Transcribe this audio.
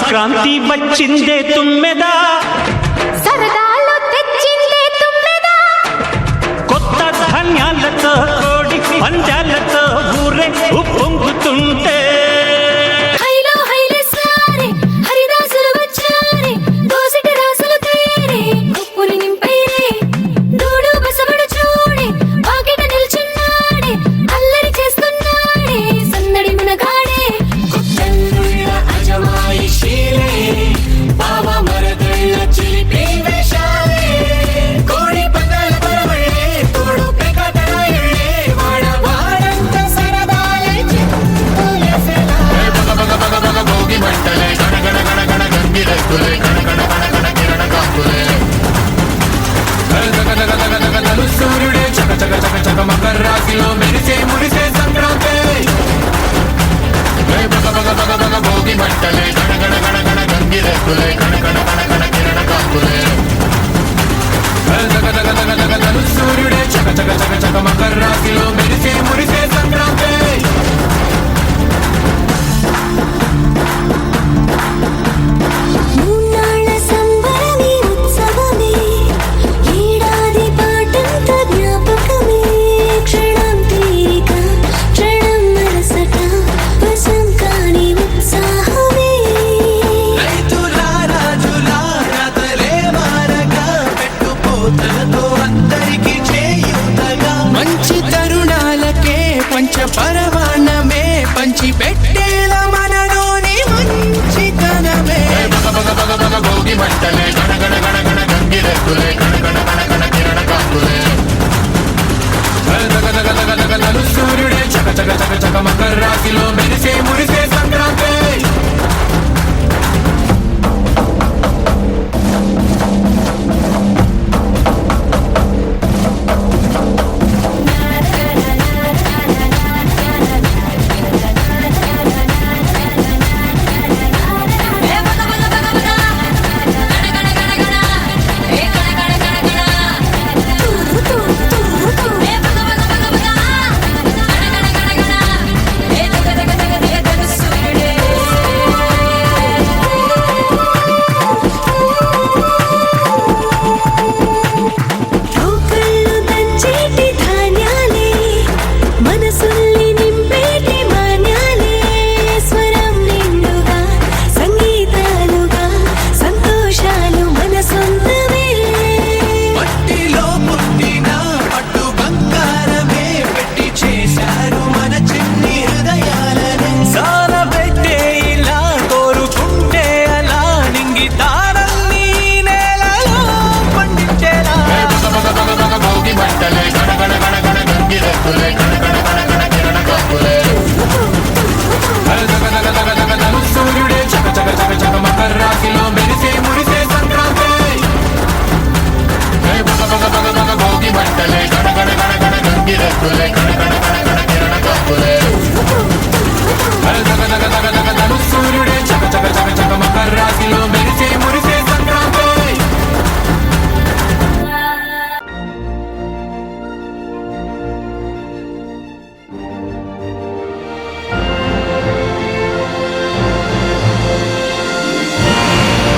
సంక్రాంతి వచ్చిందే తుమ్మెదా, సరదాలు తెచ్చిందే తుమ్మెదా, కొత్త ధాన్యాలతో కోడి పంజాలతో ఊరే ఉప్పొంగుతుంటే హైలో హైలేసారే హరిదాసులు వచ్చారే, దోసిటి రాసులు తేరే కుప్పుని నింపైరే, దూడు బసబడు చూడే వాకిట నిల్చున్నాడే, అల్లరి చేస్తున్నాడే సందడి మునగాడే. గుట్టంగుళ్ళ అజమాయిషీలే, బావ మరదళ్ళ చిలిపి వేషాలే, కోడి పందాల పరవళ్ళే, తోడు పెకటరాయుళ్ళే, వాడంత సరదాలే చిందులేసెలా. బగ బగ బగ బగ భోగి మంటలే, గణ గణ గణ గణ గంగిరెద్దులే, గణ గణ గణ గణ కిరణ కాంతులే, దగ దగ దగ దగ దలు సూర్యుడే, చక చక చక చక మకర రాశిలో మెరిసే మురిసే సంక్రాంతి. బగ బగ బగ బగ భోగి మంటలే, గణ గణ గణ గణ గంగిరెద్దులే, గణ గణ గణ గణ కిరణ కాంతులే, దగ దగ దగ దగ దలు సూర్యుడే, చక చక చక చక మకర రాశిలో మెరిసే మురిసే సంక్రాంతి. మూన్నాళ్ళ సంబరమే ఉత్సవమే, ఏడాది పాటంత జ్ఞాపకమే, క్షణం తీరిక క్షణం అలసట, వశం కాని ఉత్సాహమే. రైతులా రాజులా రాతలే మారగా, పెట్టుపోతలతో అందరికీ చేయూతగా, మంచి తరుణాలకే పంచ పరమాన్నమే పంచి పెట్టేలా మనలోని మంచితనమే. బగ బగ బగ బగ భోగి మంటలే, గణ గణ గణ గణ గంగిరెద్దులే, గణ గణ గణ గణ కిరణ కాంతులే, దగ దగ దగ దగ దలు సూర్యుడే, చక చక చక చక మకర రాశిలో మెరిసే మురిసే సంక్రాంతి. రోకళ్ళు దంచేటి ధాన్యాలే, మనసుల్ని నింపేటి మాన్యాలే, స్వరం నిండుగా సంగీతాలుగా సంతోషాలు మన సొంతమే. మట్టిలో పుట్టిన పట్టు బంగారమే పెట్టి చేశారు మన చిన్ని హృదయాలను, సానబెట్టే ఇలా కోరుకుంటే అలా నింగి తారల్ని నేలలో పండించేలా. భోగి మంటలే, గణ గణ గణ గణ గంగిరెద్దులే, గణ గణ గణ గణ కిరణ కాంతులే, దగ దగ దగ దగ దలు సూర్యుడే, చక చక చక చక మకర రాశిలో మెరిసే మురిసే సంక్రాంతి. బగ బగ బగ బగ భోగి మంటలే, గణ గణ గణ గణ గంగిరెద్దులే, గణ గణ గణ గణ